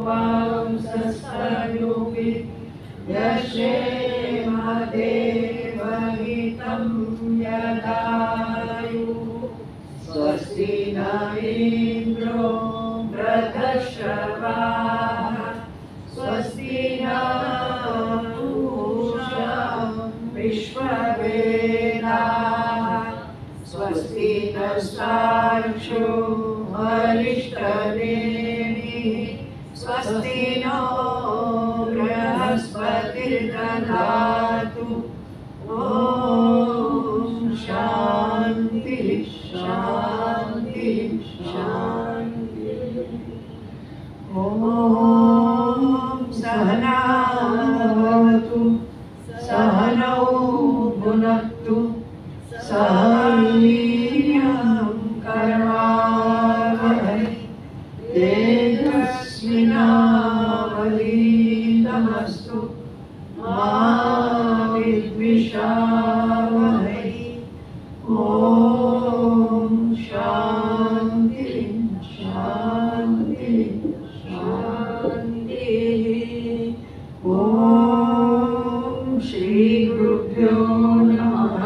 वांसस्तनूपि यशेमदेवहितं यदायुः स्वस्ति न इन्द्रो वृद्धश्रवाः स्वस्ति नः पूषा विश्ववेदाः स्वस्ति नस्तार्क्ष्यो अरिष्टनेमिः स्वस्ति नो बृहस्पतिर्दधातु ॐ शान्ति शान्ति शान्ति। ॐ सहना भवतु सहनौ भुनक्तु सह वीर्यं करवावहै तेजस्विनावधीतमस्तु मा विद्विषावहै। ॐ शान्ति शान्ति शान्तिः। ॐ श्री गुरुभ्यो नमः।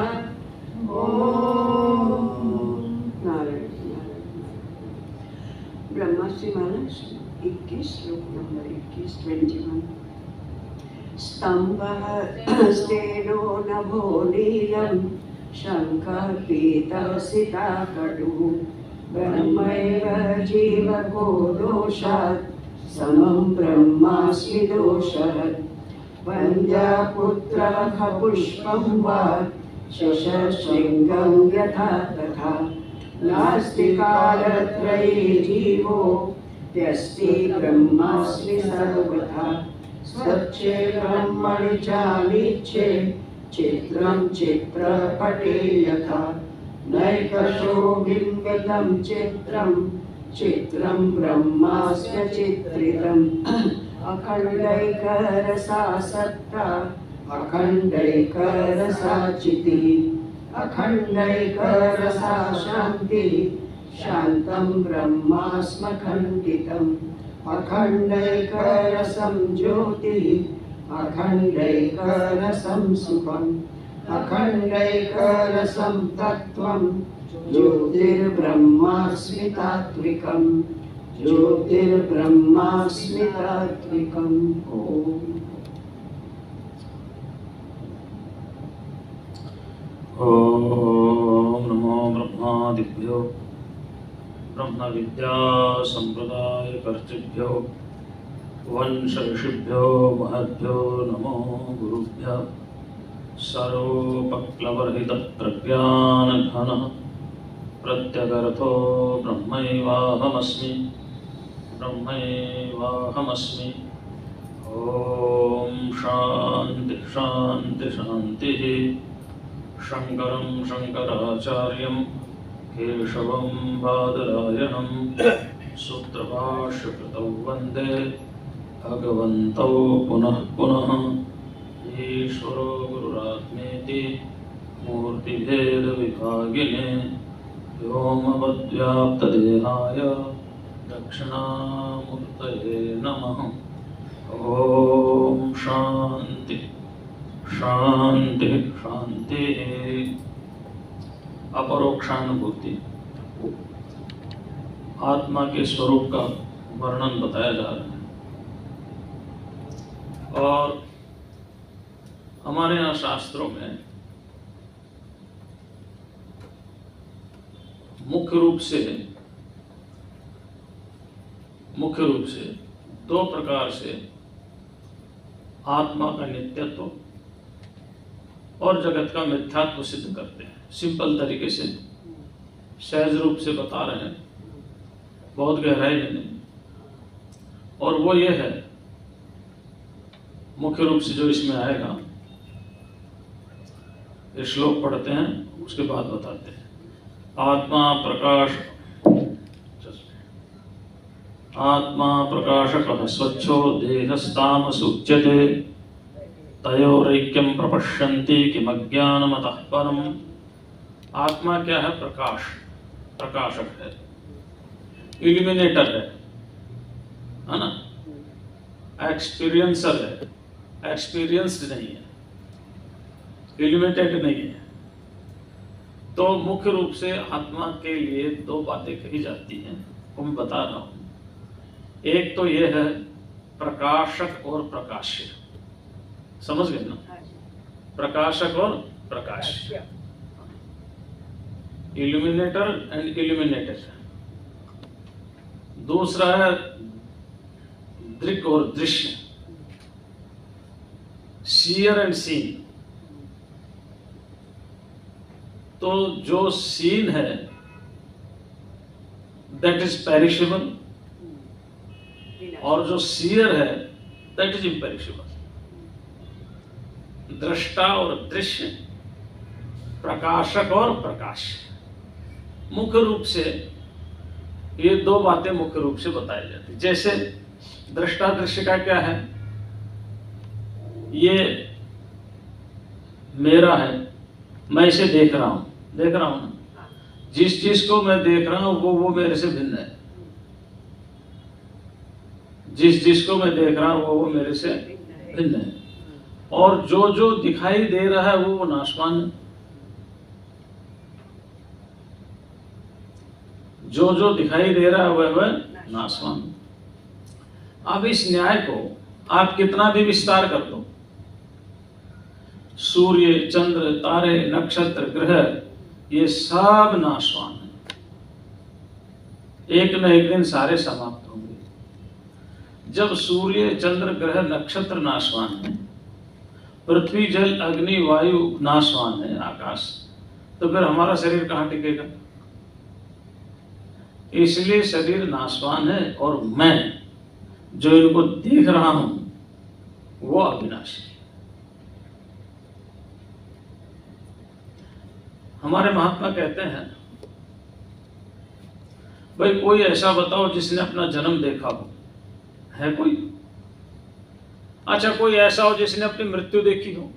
ब्रह्मश्री मानस 21 श्लोक नंबर 21 स्तंभः स्तेनो नभो नीलं शंखः पीतः सिताकटुः ब्रह्मैव जीवको दोषात् समं ब्रह्मास्मि दोषः वन्द्यपुत्रः पुष्पं वा शशशृङ्गं यथा तथा नास्ति कालत्रये जीवो व्यस्ति ब्रह्मास्मि सर्वथा स्वच्छे ब्रह्मणि चानिच्छे चित्रं चित्रपटे यथा नैकशो बिम्बितं चित्रं चित्रं ब्रह्मास्मि चित्रितम् अखण्डैकरसासक्ता अखण्डैकरसा चितिः अखण्डैकरसा शान्तिः शान्तं ब्रह्मास्मखण्डितम् अखण्डैकरसं ज्योतिः अखण्डैकरसं सुखम् अखण्डैकरसं तत्त्वं ज्योतिर्ब्रह्मास्मि तात्विकम् ज्योतिर्ब्रह्मास्मि तात्विकम्। ओम नमो ब्रह्मादिभ्यो ब्रह्म विद्या संप्रदाय कर्तृभ्यो वंश ऋषिभ्यो महद्भ्यो नमो गुरुभ्यः सर्वोपप्लवरहित प्रज्ञानघन प्रत्यगर्थो ब्रह्मैवाहमस्मि। ओम शांति शांति शांति। शंकरं शंकराचार्यं केशवं बादरायणं सूत्रभाष्यकृतौ वन्दे भगवन्तौ पुनः पुनः। ईश्वरो गुरुरात्मेति मूर्तिभेदविभागिने व्योमवद्व्याप्तदेहाय दक्षिणामूर्तये नमः। ओम शांति शांति शांति। अपरोक्षानुभूति आत्मा के स्वरूप का वर्णन बताया जा रहा है और हमारे यहाँ शास्त्रों में मुख्य रूप से दो प्रकार से आत्मा का नित्यत्व और जगत का मिथ्यात्व सिद्ध करते हैं। सिंपल तरीके से सहज रूप से बता रहे हैं, बहुत गहराई में नहीं। और वो ये है मुख्य रूप से जो इसमें आएगा, ये श्लोक पढ़ते हैं उसके बाद बताते हैं। आत्मा प्रकाशकः स्वच्छो देहस्तामसुच्यते तयोरैक्यं प्रपश्यन्ति किमज्ञानमतः परम्। आत्मा क्या है? प्रकाशक है, इल्यूमिनेटर है ना। एक्सपीरियंसर है, एक्सपीरियंस्ड नहीं है, इल्यूमिनेटेड नहीं है। तो मुख्य रूप से आत्मा के लिए दो बातें कही जाती हैं, वो मैं बता रहा हूं। एक तो ये है प्रकाशक और प्रकाश्य, समझ गए ना? प्रकाशक और प्रकाश्य, इल्यूमिनेटर एंड इल्यूमिनेटेड। दूसरा है दृक और दृश्य, सीयर एंड सीन। तो जो सीन है दैट इज पेरिशेबल, और जो सीयर है दैट इज इम्पेरिशेबल। दृष्टा और दृश्य, प्रकाशक और प्रकाश, मुख्य रूप से ये दो बातें मुख्य रूप से बताई जाती। जैसे दृष्टा दृश्य का क्या है, ये मेरा है, मैं इसे देख रहा हूं ना, जिस चीज को मैं देख रहा हूं वो मेरे से भिन्न है, जिस जिसको मैं देख रहा हूं वो मेरे से भिन्न है। और जो जो दिखाई दे रहा है वो नाशवान है, जो जो दिखाई दे रहा है वह नाशवान। अब इस न्याय को आप कितना भी विस्तार कर दो, सूर्य, चंद्र, तारे, नक्षत्र, ग्रह, ये सब नाशवान है, एक न एक दिन सारे समाप्त होंगे। जब सूर्य, चंद्र, ग्रह, नक्षत्र नाशवान है, पृथ्वी, जल, अग्नि, वायु नाशवान है, आकाश, तो फिर हमारा शरीर कहां टिकेगा? इसलिए शरीर नाशवान है और मैं जो इनको देख रहा हूं वो अविनाशी है। हमारे महात्मा कहते हैं, भाई कोई ऐसा बताओ जिसने अपना जन्म देखा हो, है कोई? अच्छा, कोई ऐसा हो जिसने अपनी मृत्यु देखी हो?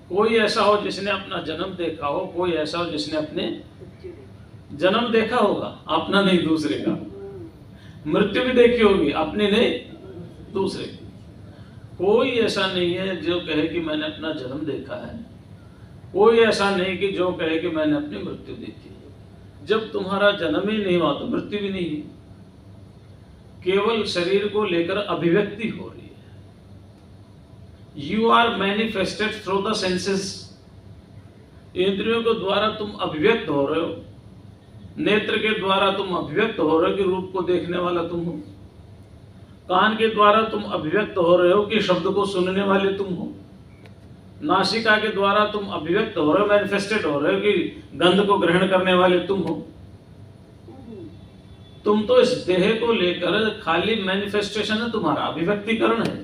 कोई ऐसा हो जिसने अपना जन्म देखा हो, कोई ऐसा हो जिसने अपने जन्म देखा होगा, अपना नहीं दूसरे का, मृत्यु भी देखी होगी, अपनी नहीं दूसरे की। कोई ऐसा नहीं है जो कहे कि मैंने अपना जन्म देखा है, कोई ऐसा नहीं कि जो कहे कि मैंने अपनी मृत्यु देखी है। जब तुम्हारा जन्म ही नहीं हुआ तो मृत्यु भी नहीं है, केवल शरीर को लेकर अभिव्यक्ति हो रही है। You are manifested through the senses, इंद्रियों के द्वारा तुम अभिव्यक्त हो रहे हो, नेत्र के द्वारा तुम अभिव्यक्त हो रहे हो कि रूप को देखने वाला तुम हो, कान के द्वारा तुम अभिव्यक्त हो रहे हो कि शब्द को सुनने वाले तुम हो, नासिका के द्वारा तुम अभिव्यक्त हो रहे हो, मैनिफेस्टेड हो रहे हो कि गंध को ग्रहण करने वाले तुम हो। तुम तो इस देह को लेकर खाली मैनिफेस्टेशन है, तुम्हारा अभिव्यक्तिकरण है,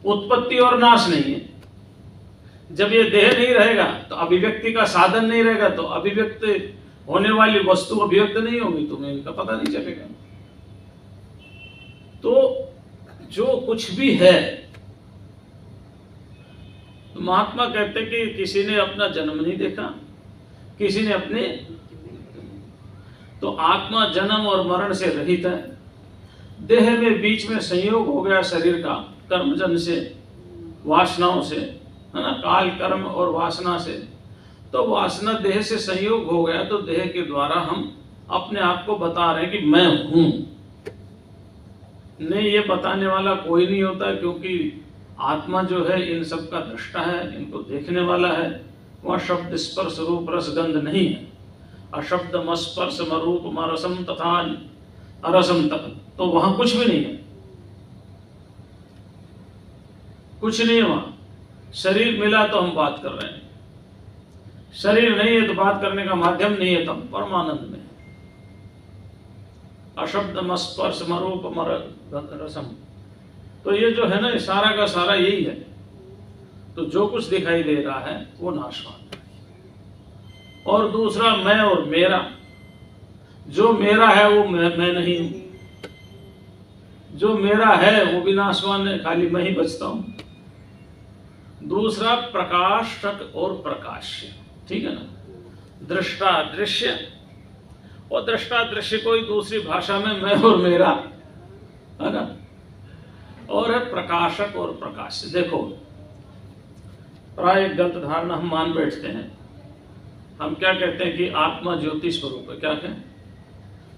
उत्पत्ति और नाश नहीं है। जब ये देह नहीं रहेगा तो अभिव्यक्ति का साधन नहीं रहेगा, तो अभिव्यक्त होने वाली वस्तु अभिव्यक्त नहीं होगी, तुम्हें इनका पता नहीं चलेगा। तो जो कुछ भी है, तो महात्मा कहते कि किसी ने अपना जन्म नहीं देखा, किसी ने अपने, तो आत्मा जन्म और मरण से रहित है। देह में बीच में संयोग हो गया शरीर का, कर्मजन से, वासनाओं से, है ना, काल, कर्म और वासना से। तो वासना देह से संयोग हो गया, तो देह के द्वारा हम अपने आप को बता रहे हैं कि मैं हूं। नहीं, ये बताने वाला कोई नहीं होता, क्योंकि आत्मा जो है इन सब का दृष्टा है, इनको देखने वाला है। वह शब्द, स्पर्श, रूप, रस, गंध नहीं है। अशब्द मस्पर्श मरूप मरसम तथा अरसम तक, तो वहां कुछ भी नहीं है, कुछ नहीं है वहां। शरीर मिला तो हम बात कर रहे हैं, शरीर नहीं है तो बात करने का माध्यम नहीं है, तो हम परमानंद में। अशब्द मस्पर्श मरूप मर रसम, तो ये जो है ना, सारा का सारा यही है। तो जो कुछ दिखाई दे रहा है वो नाशवान है। और दूसरा मैं और मेरा, जो मेरा है वो मैं नहीं हूं, जो मेरा है वो भी नाशवान है, खाली मैं ही बचता हूं। दूसरा प्रकाशक और प्रकाश्य, ठीक है ना, दृष्टा दृश्य और दृष्टा दृश्य कोई दूसरी भाषा में मैं और मेरा, है ना। और है प्रकाशक और प्रकाश। देखो, प्राय गलत धारणा हम मान बैठते हैं। हम क्या कहते हैं कि आत्मा ज्योति स्वरूप है। क्या कहें?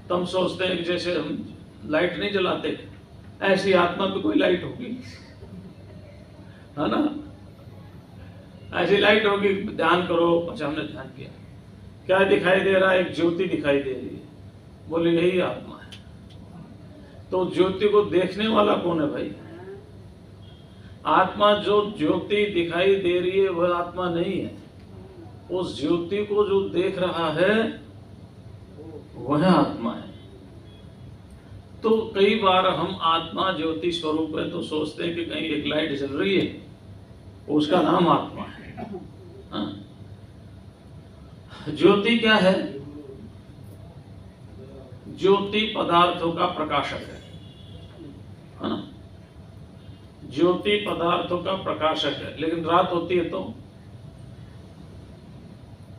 तो हम सोचते हैं कि जैसे हम लाइट नहीं जलाते, ऐसी आत्मा पे कोई लाइट होगी, है ना। ऐसी लाइट होगी, ध्यान करो। अच्छा, हमने ध्यान किया, क्या दिखाई दे रहा है? एक ज्योति दिखाई दे रही है। बोले यही आत्मा है। तो ज्योति को देखने वाला कौन है भाई? आत्मा जो ज्योति दिखाई दे रही है वह आत्मा नहीं है। उस ज्योति को जो देख रहा है वह आत्मा है। तो कई बार हम आत्मा ज्योति स्वरूप है तो सोचते हैं कि कहीं एक लाइट जल रही है, उसका नाम आत्मा है। हाँ? ज्योति क्या है? ज्योति पदार्थों का प्रकाशक है ना। ज्योति पदार्थों का प्रकाशक है, लेकिन रात होती है तो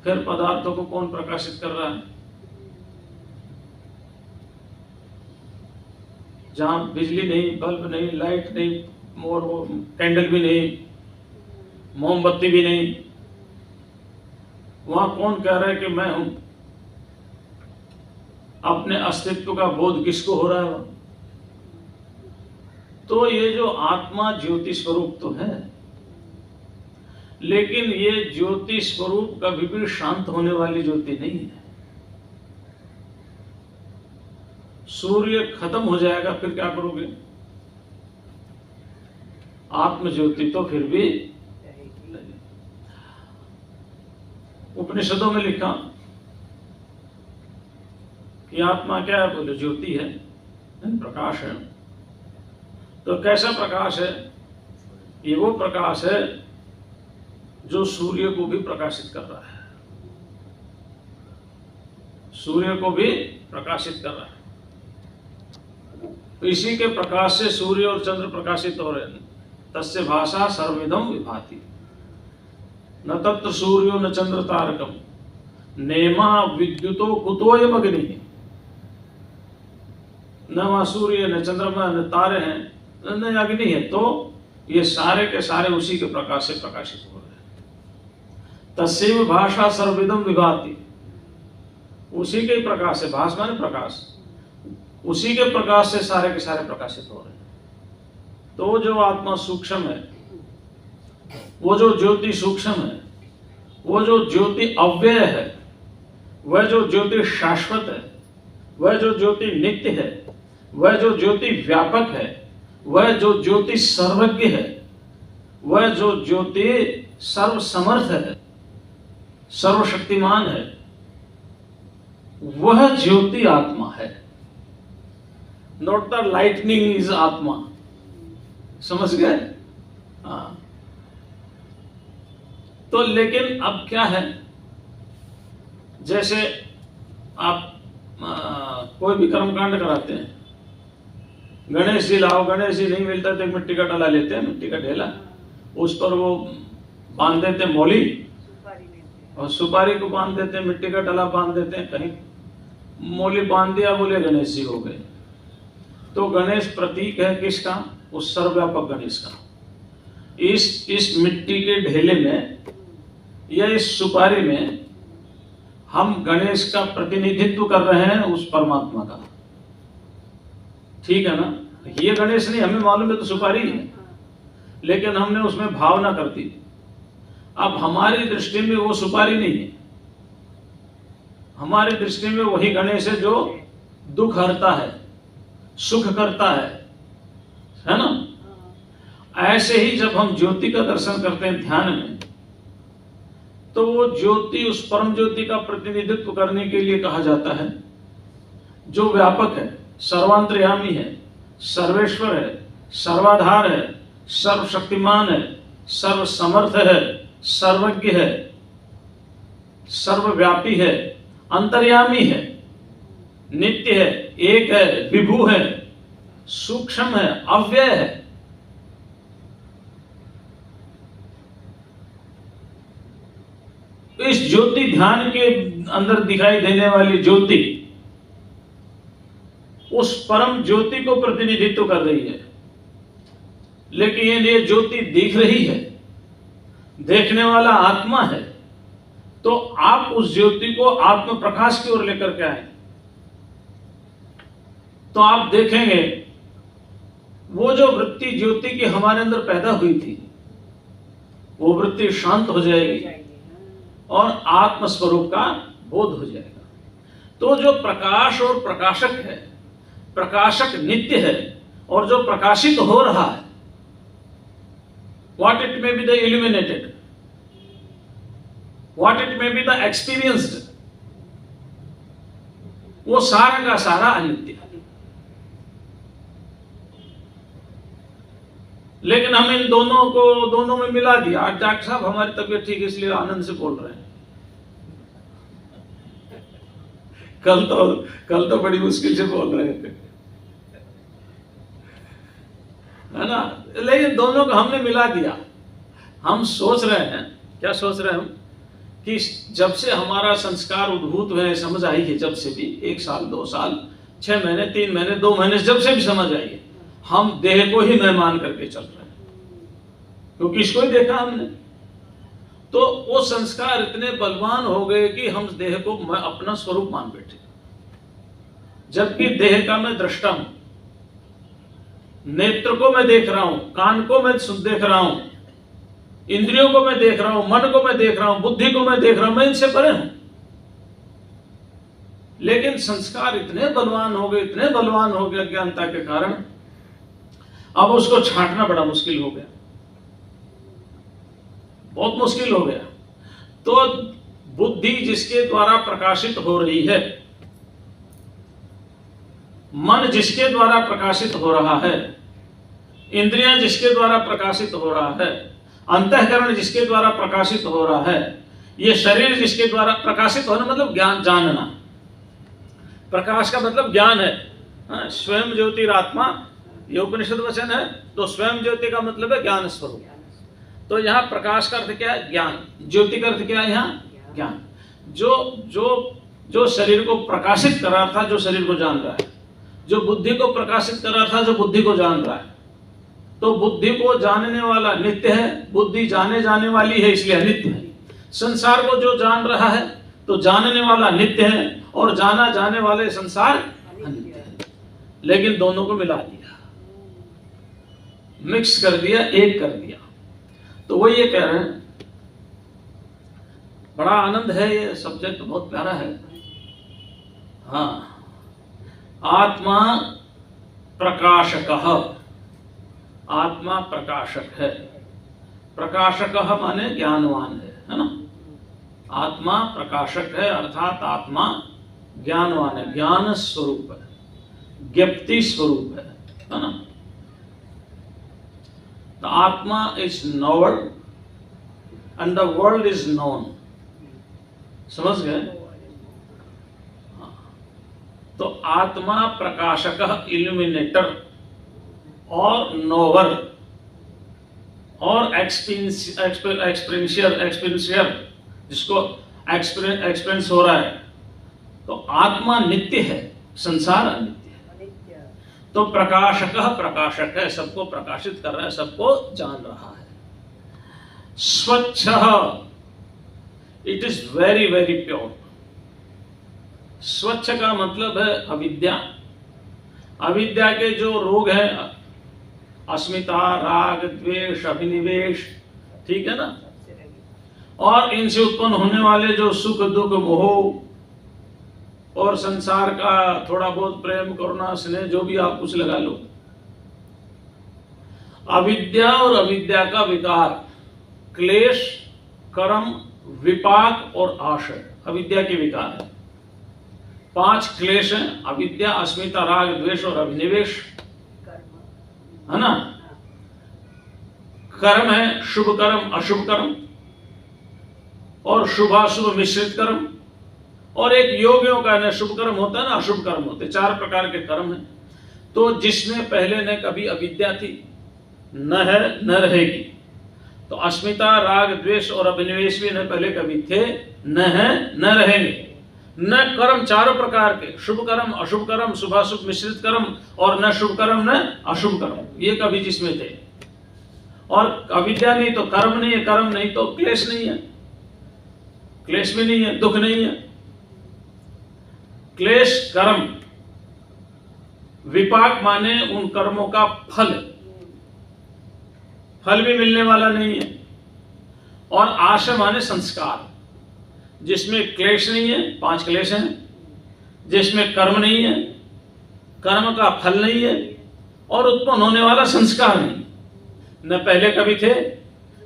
फिर पदार्थों को कौन प्रकाशित कर रहा है? जहां बिजली नहीं, बल्ब नहीं, लाइट नहीं, और वो कैंडल भी नहीं, मोमबत्ती भी नहीं, वहां कौन कह रहा है कि मैं हूं? अपने अस्तित्व का बोध किसको हो रहा है? तो ये जो आत्मा ज्योति स्वरूप तो है, लेकिन ये ज्योति स्वरूप कभी भी शांत होने वाली ज्योति नहीं है। सूर्य खत्म हो जाएगा, फिर क्या करोगे? आत्म ज्योति तो फिर भी। उपनिषदों में लिखा कि आत्मा क्या है? बोले ज्योति है, प्रकाश है। तो कैसा प्रकाश है? ये वो प्रकाश है जो सूर्य को भी प्रकाशित कर रहा है। सूर्य को भी प्रकाशित कर रहा है। तो इसी के प्रकाश से सूर्य और चंद्र प्रकाशित हो रहे हैं। तस्य भाषा सर्वमिदं विभाति, न तत्र सूर्यो न चंद्र तारकम, नेमा विद्युतो कुतोयम अग्नि। न वहां सूर्य न चंद्रमा न तारे हैं न अग्नि है, तो ये सारे के सारे उसी के प्रकाश से प्रकाशित हो रहे हैं। तस्यैव भाषा सर्वमिदं विभाति, उसी के प्रकाश से, भाष माने प्रकाश, उसी के प्रकाश से सारे के सारे प्रकाशित हो रहे हैं। तो जो आत्मा सूक्ष्म है, वो जो ज्योति सूक्ष्म है, वो जो ज्योति अव्यय है, वह जो ज्योति शाश्वत है, वह जो ज्योति नित्य है, वह जो ज्योति व्यापक है, वह जो ज्योति सर्वज्ञ है, वह जो ज्योति सर्वसमर्थ है, सर्वशक्तिमान है, वह ज्योति आत्मा है। नॉट द लाइटनिंग इज आत्मा। समझ गए? हाँ। तो लेकिन अब क्या है, जैसे आप कोई भी कर्मकांड कराते हैं, गणेश जी लाओ, गणेश जी नहीं मिलता तो एक मिट्टी का डला लेते हैं, मिट्टी का ढेला, उस पर वो बांध देते हैं मौली, और सुपारी को बांध देते हैं, मिट्टी का डला बांध देते हैं, कहीं मौली बांध दिया, बोले गणेश जी हो गए। तो गणेश प्रतीक है किसका? उस सर्वव्यापक गणेश का। इस मिट्टी के ढेले में या इस सुपारी में हम गणेश का प्रतिनिधित्व कर रहे हैं, उस परमात्मा का। ठीक है ना? ये गणेश नहीं, हमें मालूम है तो सुपारी है, लेकिन हमने उसमें भावना कर दी। अब हमारी दृष्टि में वो सुपारी नहीं है, हमारी दृष्टि में वही गणेश है जो दुख हरता है, सुख करता है ना? ऐसे ही जब हम ज्योति का दर्शन करते हैं ध्यान में, तो वो ज्योति उस परम ज्योति का प्रतिनिधित्व करने के लिए कहा जाता है, जो व्यापक है, सर्वांतर्यामी है, सर्वेश्वर है, सर्वाधार है, सर्वशक्तिमान है, सर्वसमर्थ है, सर्वज्ञ है, सर्वव्यापी है, अंतर्यामी है, नित्य है, एक है, विभु है, सूक्ष्म है, अव्यय है। इस ज्योति ध्यान के अंदर दिखाई देने वाली ज्योति उस परम ज्योति को प्रतिनिधित्व कर रही है, लेकिन ये ज्योति दिख रही है, देखने वाला आत्मा है, तो आप उस ज्योति को आत्म प्रकाश की ओर लेकर के आए तो आप देखेंगे वो जो वृत्ति ज्योति की हमारे अंदर पैदा हुई थी वो वृत्ति शांत हो जाएगी और आत्म स्वरूप का बोध हो जाएगा। तो जो प्रकाश और प्रकाशक है, प्रकाशक नित्य है और जो प्रकाशित हो रहा है, what it may be the illuminated, what it may be the experienced, वो सारा का सारा अनित्य है। लेकिन हम इन दोनों में मिला दिया। आज डॉक्टर साहब हमारी तबीयत ठीक है इसलिए आनंद से बोल रहे हैं, कल तो बड़ी मुश्किल से बोल रहे थे, है ना। लेकिन दोनों को हमने मिला दिया। हम सोच रहे हैं, क्या सोच रहे हैं हम, कि जब से हमारा संस्कार उद्भूत हुए, समझ आई है, जब से भी 1 साल 2 साल 6 महीने 3 महीने 2 महीने जब से भी समझ आई है, हम देह को ही मेहमान करके चल रहे हैं, क्योंकि इसको ही देखा हमने। तो वो संस्कार इतने बलवान हो गए कि हम देह को मैं अपना स्वरूप मान बैठे, जबकि देह का मैं दृष्टा हूं, नेत्र को मैं देख रहा हूं, कान को मैं देख रहा हूं, इंद्रियों को मैं देख रहा हूं, मन को मैं देख रहा हूं, बुद्धि को मैं देख रहा हूं, मैं इनसे परे हूं। लेकिन संस्कार इतने बलवान हो गए, इतने बलवान हो गए अज्ञानता के कारण, अब उसको छांटना बड़ा मुश्किल हो गया, बहुत मुश्किल हो गया। तो बुद्धि जिसके द्वारा प्रकाशित हो रही है, मन जिसके द्वारा प्रकाशित हो रहा है, इंद्रियां जिसके द्वारा प्रकाशित हो रहा है, अंतःकरण जिसके द्वारा प्रकाशित हो रहा है, ये शरीर जिसके द्वारा प्रकाशित होना मतलब ज्ञान, जानना। प्रकाश का मतलब ज्ञान है। स्वयं ज्योतिरात्मा, ये उपनिषद वचन है। तो स्वयं ज्योति का मतलब है ज्ञान स्वरूप। तो यहाँ प्रकाश का अर्थ क्या है? ज्ञान। ज्योति का अर्थ क्या है? यहाँ ज्ञान। जो शरीर को प्रकाशित कर रहा था, जो शरीर को जान रहा है, जो बुद्धि को प्रकाशित कर रहा था, जो बुद्धि को जान रहा है। तो बुद्धि को जानने वाला नित्य है, बुद्धि जाने जाने वाली है, इसलिए अनित्य है। संसार को जो जान रहा है तो जानने वाला नित्य है और जाना जाने वाले संसार अनित्य है। लेकिन दोनों को मिला दिया, मिक्स कर दिया, एक कर दिया। तो वो ये कह रहे हैं, बड़ा आनंद है, ये सब्जेक्ट बहुत प्यारा है। हाँ, आत्मा प्रकाशकः, आत्मा प्रकाशक है। प्रकाशकः माने ज्ञानवान है ना। आत्मा प्रकाशक है अर्थात आत्मा ज्ञानवान है, ज्ञान स्वरूप है, ज्ञप्ति स्वरूप है ना। The Atma is knower and the world is known. समझ गए? तो आत्मा प्रकाशक, इल्यूमिनेटर और नोवर और एक्सपीरियंशियर, जिसको एक्सपीरियंस हो रहा है। तो आत्मा नित्य है, संसार अनित्य। तो प्रकाशक प्रकाशक है, सबको प्रकाशित कर रहा है, सबको जान रहा है। स्वच्छ, it is very very pure. स्वच्छ का मतलब है अविद्या। अविद्या के जो रोग हैं, अस्मिता, राग, द्वेष, अभिनिवेश, ठीक है ना, और इनसे उत्पन्न होने वाले जो सुख दुख मोह और संसार का थोड़ा बहुत प्रेम करुणा स्नेह, जो भी आप कुछ लगा लो, अविद्या और अविद्या का विकार, क्लेश, कर्म, विपाक और आशय, अविद्या के विकार है। 5 क्लेश हैं, अविद्या, अस्मिता, राग, द्वेष और अभिनिवेश, है ना। कर्म है, शुभ कर्म, अशुभ कर्म और शुभाशुभ मिश्रित कर्म। और एक योगियों का ना शुभ कर्म होता है ना अशुभ कर्म होते, 4 प्रकार के कर्म हैं। तो जिसमें पहले न कभी अविद्या थी, न है न रहेगी। तो अस्मिता, राग, द्वेष और अभिनिवेश भी न पहले कभी थे, न है न रहेंगे। न कर्म चारों प्रकार के, शुभ कर्म, अशुभ कर्म, शुभाशुभ मिश्रित कर्म, और न शुभ कर्म न अशुभ कर्म, ये कभी जिसमें थे। और अविद्या नहीं तो कर्म नहीं है, कर्म नहीं तो क्लेश नहीं है, क्लेश भी नहीं है, दुख नहीं है। क्लेश कर्म, विपाक माने उन कर्मों का फल, फल भी मिलने वाला नहीं है। और आशा माने संस्कार, जिसमें क्लेश नहीं है, 5 क्लेश हैं, जिसमें कर्म नहीं है, कर्म का फल नहीं है, और उत्पन्न होने वाला संस्कार नहीं, न पहले कभी थे,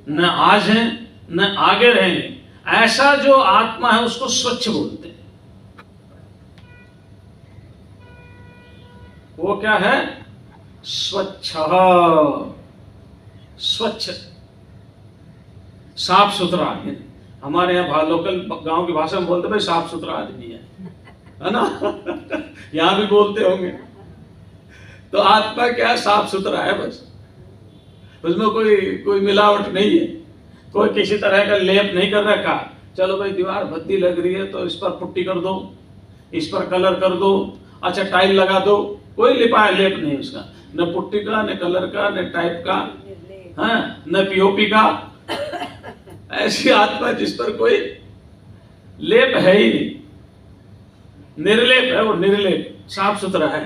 न आज हैं, न आगे रहेंगे। ऐसा जो आत्मा है उसको स्वच्छ बोलते हैं। वो क्या है? स्वच्छ, स्वच्छ, साफ सुथरा। हमारे यहाँ लोकल गांव की भाषा में बोलते भाई साफ सुथरा आदमी है ना? यहां भी बोलते होंगे। तो आत्मा क्या? साफ सुथरा है, बस उसमें कोई मिलावट नहीं है, कोई किसी तरह का लेप नहीं कर रखा। चलो भाई दीवार भद्दी लग रही है तो इस पर पुट्टी कर दो, इस पर कलर कर दो, अच्छा टाइल लगा दो, कोई लिपाया लेप नहीं उसका, न पुट्टी का, न कलर का, न टाइप का, हाँ, न पीओपी का। ऐसी आत्मा जिस पर कोई लेप है ही नहीं, निर्लेप है वो, निर्लेप, साफ सुथरा है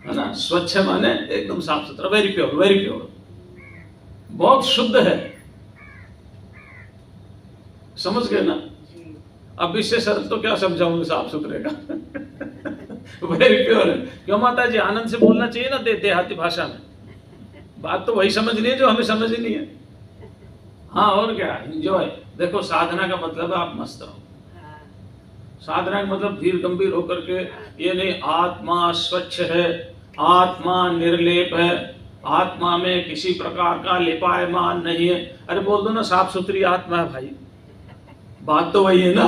ना? स्वच्छ माने एकदम साफ सुथरा, वेरी प्योर, वेरी प्योर, बहुत शुद्ध है। समझ गए ना? अब इससे सरल तो क्या समझाऊंगा साफ सुथरे का? वेरी प्योर है। क्यों माता जी, आनंद से बोलना चाहिए ना देहाती भाषा में। बात तो वही समझनी है जो हमें समझनी है। हाँ, और क्या, एंजॉय। देखो साधना का मतलब है आप मस्त रहो। साधना का मतलब धीर गंभीर होकर के, ये नहीं आत्मा स्वच्छ है, आत्मा निर्लेप है, आत्मा में किसी प्रकार का लिपायमान नहीं है। अरे बोल दो ना साफ सुथरी आत्मा है भाई, बात तो वही है ना।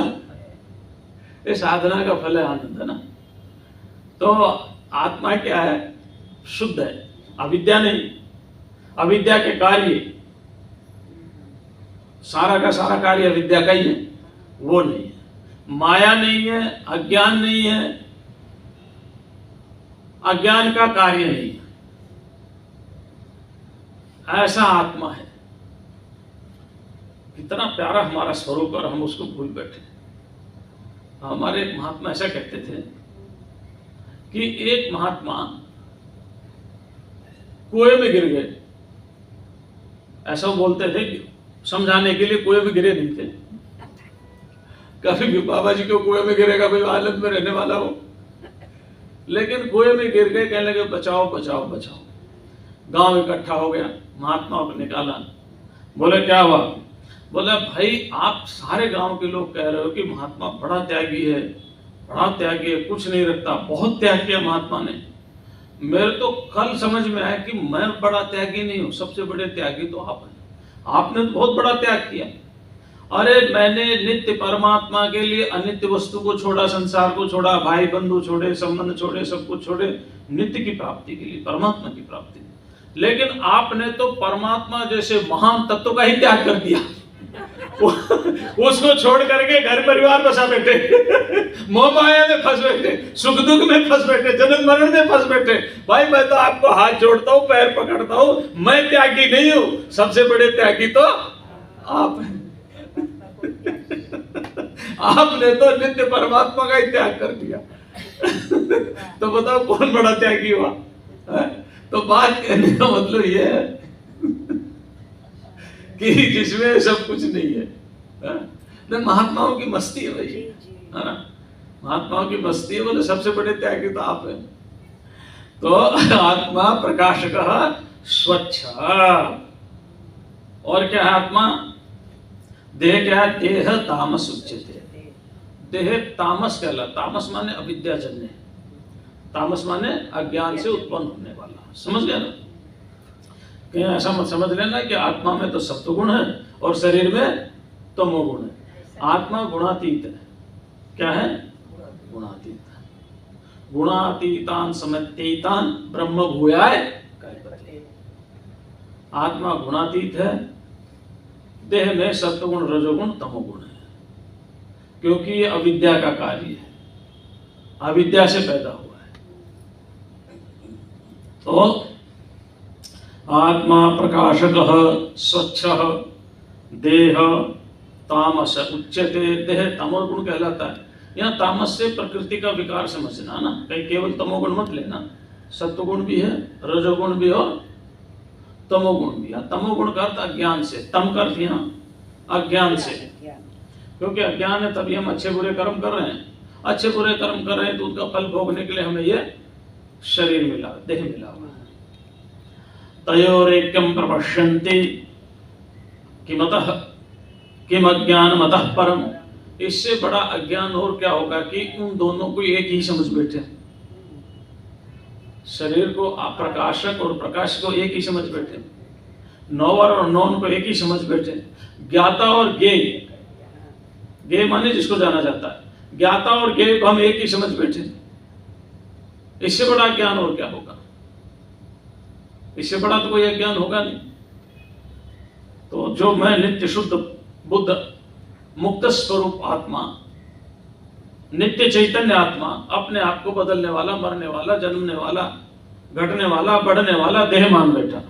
ये साधना का फल है, आनंद है ना। तो आत्मा क्या है? शुद्ध है, अविद्या नहीं। अविद्या के कार्य, सारा का सारा कार्य अविद्या का ही है, वो नहीं है। माया नहीं है, अज्ञान नहीं है, अज्ञान का कार्य नहीं है, ऐसा आत्मा है। कितना प्यारा हमारा स्वरूप, और हम उसको भूल बैठे। हमारे एक महात्मा ऐसा कहते थे कि एक महात्मा कुएं में गिर गए। ऐसा वो बोलते थे, समझाने के लिए कुएं में गिरे नहीं थे। कभी भी बाबा जी क्यों कुएं में गिरेगा भाई, आनंद में रहने वाला हो। लेकिन कुएं में गिर गए, कहने लगे बचाओ बचाओ बचाओ। गांव इकट्ठा हो गया, महात्मा को निकाला। बोले क्या हुआ? बोला भाई आप सारे गांव के लोग कह रहे हो कि महात्मा बड़ा त्यागी है, बड़ा त्यागी है, कुछ नहीं रखता, बहुत त्याग किया महात्मा ने। मेरे तो कल समझ में आया कि मैं बड़ा त्यागी नहीं हूं, सबसे बड़े त्यागी तो आप हैं। आपने तो बहुत बड़ा त्याग किया। अरे मैंने नित्य परमात्मा के लिए अनित्य वस्तु को छोड़ा, संसार को छोड़ा, भाई बंधु छोड़े, संबंध छोड़े, सब कुछ छोड़े, नित्य की प्राप्ति के लिए, परमात्मा की प्राप्ति। लेकिन आपने तो परमात्मा जैसे महान तत्व का ही त्याग कर दिया। उसको छोड़ करके घर परिवार बसा बैठे, मोह माया में फंस बैठे, सुख दुख में फंस बैठे, जन्म मरण में फंस बैठे। भाई मैं तो आपको हाथ जोड़ता हूँ, पैर पकड़ता हूँ, मैं त्यागी नहीं हूँ, सबसे बड़े त्यागी तो आप हैं। आपने तो नित्य परमात्मा का ही त्याग कर दिया। तो बताओ कौन बड़ा त्यागी हुआ? तो बात कहने का मतलब ये है कि जिसमें सब कुछ नहीं है। तो महात्माओं की मस्ती है भाई, है ना? महात्माओं की मस्ती है, बोले सबसे बड़े त्यागी तो आप हैं। तो आत्मा प्रकाशक स्वच्छ। और क्या है आत्मा? देह क्या है? देह तामस उच्यते। देह तामस कहला। तामस माने अविद्याजन्य, तामस माने अज्ञान से उत्पन्न होने वाला। समझ गया ना? कहीं ऐसा मत समझ लेना कि आत्मा में तो सत्वगुण है और शरीर में तमोगुण है। आत्मा गुणातीत है। क्या है? गुणातीत। गुणातीतान समत्येतान ब्रह्म भूयाय कल्पते। आत्मा गुणातीत है। देह में सत्वगुण, रजोगुण, तमोगुण है, क्योंकि ये अविद्या का कार्य है। अविद्या से पैदा हुआ है। तो आत्मा प्रकाशकः स्वच्छः देह तामस उच्यते, देह तमोगुण कहलाता है। यहाँ तामस से प्रकृति का विकार समझना ना, कहीं केवल तमोगुण मत लेना, सत्वगुण भी है, रजोगुण भी और तमोगुण भी है। तमोगुण का अर्थ अज्ञान से, तम का अर्थ यहाँ अज्ञान से, क्योंकि अज्ञान है तभी हम अच्छे बुरे कर्म कर रहे हैं। अच्छे बुरे कर्म कर रहे हैं तो उसका फल भोगने के लिए हमें ये शरीर मिला, देह मिला हुआ है। तयोरेक्यम प्रपश्यन्ति किमतः किम अज्ञानमतः परम, इससे बड़ा अज्ञान और क्या होगा कि उन दोनों को एक ही समझ बैठे। शरीर को प्रकाशक और प्रकाश को एक ही समझ बैठे, नोवर और नॉन को एक ही समझ बैठे, ज्ञाता और ज्ञेय, ज्ञेय माने जिसको जाना जाता है, ज्ञाता और ज्ञेय को हम एक ही समझ बैठे। इससे बड़ा ज्ञान और क्या होगा? इससे बड़ा तो कोई ज्ञान होगा नहीं। तो जो मैं नित्य शुद्ध बुद्ध मुक्त स्वरूप आत्मा, नित्य चैतन्य आत्मा, अपने आप को बदलने वाला, मरने वाला, जन्मने वाला, घटने वाला, बढ़ने वाला देह मान बैठा,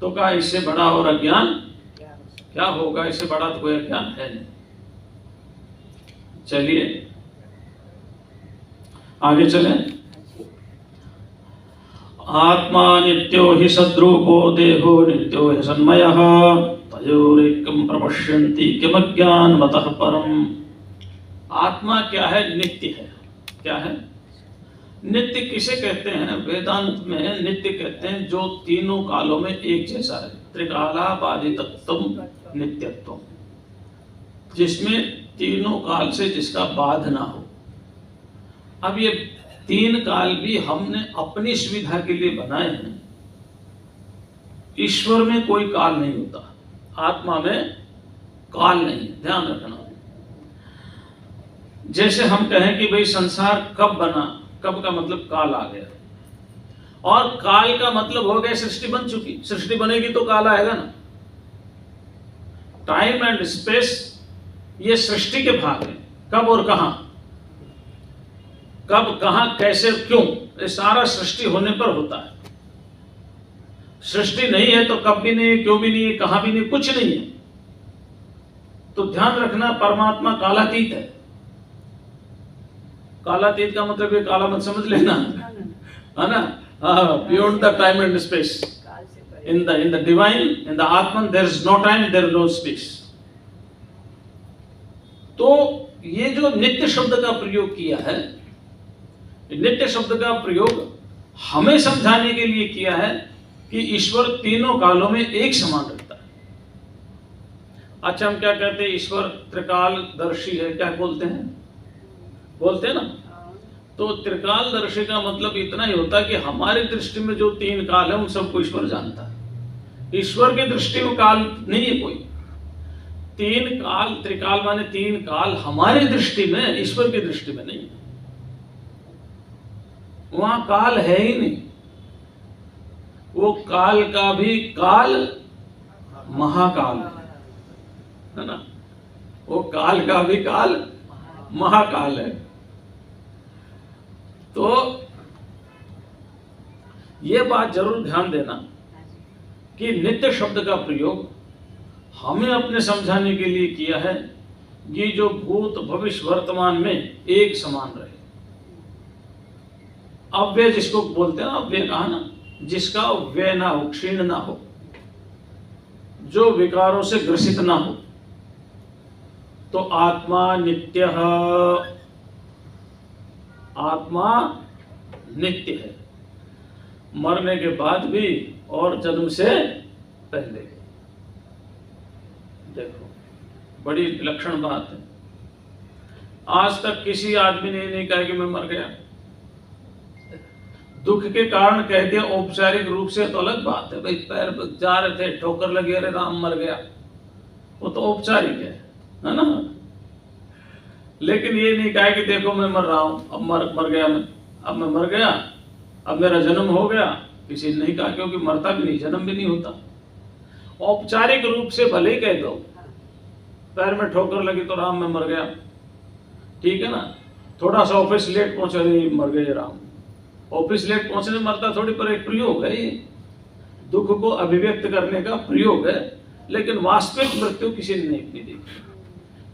तो कहा इससे बड़ा और अज्ञान क्या होगा? इससे बड़ा तो कोई अज्ञान है नहीं। चलिए आगे चलें। आत्मा नित्यो हि सद्रूपो देहो नित्यो हि सन्मयः तयोरेकं प्रपश्यन्ति किमज्ञानमतः परम। आत्मा क्या है? नित्य है। क्या है? नित्य किसे कहते हैं? वेदांत में नित्य कहते हैं जो तीनों कालों में एक जैसा है। त्रिकालाबाधितत्वम नित्यत्वम, जिसमें तीनों काल से जिसका बाध ना हो। अब ये तीन काल भी हमने अपनी सुविधा के लिए बनाए हैं। ईश्वर में कोई काल नहीं होता, आत्मा में काल नहीं, ध्यान रखना। जैसे हम कहें कि भाई संसार कब बना, कब का मतलब काल आ गया, और काल का मतलब हो गया सृष्टि बन चुकी। सृष्टि बनेगी तो काल आएगा ना। टाइम एंड स्पेस ये सृष्टि के भाग हैं। कब और कहां, कब कहां कैसे क्यों, ये सारा सृष्टि होने पर होता है। सृष्टि नहीं है तो कब भी नहीं, क्यों भी नहीं, कहां भी नहीं, कुछ नहीं है। तो ध्यान रखना, परमात्मा कालातीत है। कालातीत का मतलब ये काला मत समझ लेना, है ना। Beyond the time and space. In the divine, in the atman there is no time, there is no space. तो ये जो नित्य शब्द का प्रयोग किया है, नित्य शब्द का प्रयोग हमें समझाने के लिए किया है कि ईश्वर तीनों कालों में एक समान रहता है। अच्छा, हम क्या कहते हैं? ईश्वर त्रिकालदर्शी है, क्या बोलते हैं? बोलते हैं ना। तो त्रिकालदर्शी का मतलब इतना ही होता है कि हमारी दृष्टि में जो तीन काल है उन सबको ईश्वर जानता है। ईश्वर की दृष्टि में काल नहीं है कोई। तीन काल, त्रिकाल माने तीन काल, हमारी दृष्टि में, ईश्वर की दृष्टि में नहीं है। वहां काल है ही नहीं। वो काल का भी काल महाकाल है ना। वो काल का भी काल महाकाल है। तो ये बात जरूर ध्यान देना कि नित्य शब्द का प्रयोग हमें अपने समझाने के लिए किया है कि जो भूत भविष्य वर्तमान में एक समान रहे। अव्यय जिसको बोलते हैं ना, अव्यय कहा ना, जिसका व्यय ना हो, क्षीण ना हो, जो विकारों से ग्रसित ना हो। तो आत्मा नित्य, आत्मा नित्य है, मरने के बाद भी और जन्म से पहले। देखो, बड़ी विलक्षण बात है। आज तक किसी आदमी ने नहीं कहा कि मैं मर गया। दुख के कारण कह दिया औपचारिक रूप से तो अलग बात है। भाई पैर जा रहे थे, ठोकर लगी, अरे राम मर गया, वो तो औपचारिक है ना। लेकिन ये नहीं कहा कि देखो मैं मर रहा हूं, अब मर गया मैं, अब मैं मर गया, अब मेरा जन्म हो गया। किसी ने नहीं कहा, क्योंकि मरता भी नहीं, जन्म भी नहीं होता। औपचारिक रूप से भले ही कह दो पैर में ठोकर लगी तो राम मैं मर गया, ठीक है ना। थोड़ा सा ऑफिस लेट पहुंचे, अरे मर गए राम। ऑफिस लेट पहुंचने मरता थोड़ी, पर एक प्रयोग है ये, दुख को अभिव्यक्त करने का प्रयोग है। लेकिन वास्तविक मृत्यु किसी ने नहीं देखी,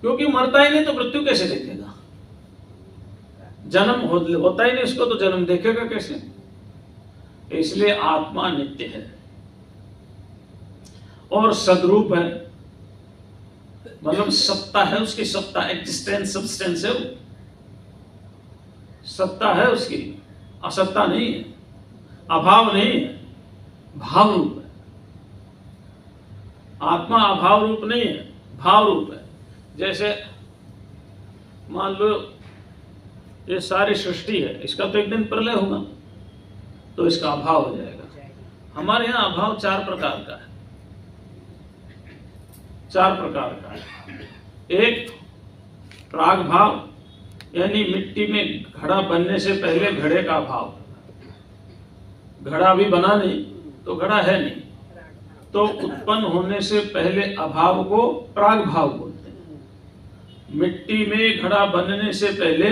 क्योंकि मरता ही नहीं तो मृत्यु कैसे देखेगा? जन्म होता ही नहीं उसको, तो जन्म देखेगा कैसे? इसलिए आत्मा नित्य है और सद्रूप है, मतलब सत्ता है उसकी, सत्ता एग्जिस्टेंस सब्सटेंस है, सत्ता है उसकी, असत्ता नहीं है, अभाव नहीं है, भाव रूप है। आत्मा अभाव रूप नहीं है, भाव रूप है। जैसे मान लो ये सारी सृष्टि है, इसका तो एक दिन प्रलय होगा, तो इसका अभाव हो जाएगा। हमारे यहाँ अभाव 4 प्रकार का है, 4 प्रकार का है। एक प्राग भाव, यानी मिट्टी में घड़ा बनने से पहले घड़े का अभाव। घड़ा भी बना नहीं तो घड़ा है नहीं, तो उत्पन्न होने से पहले अभाव को प्राग भाव बोलते हैं। मिट्टी में घड़ा बनने से पहले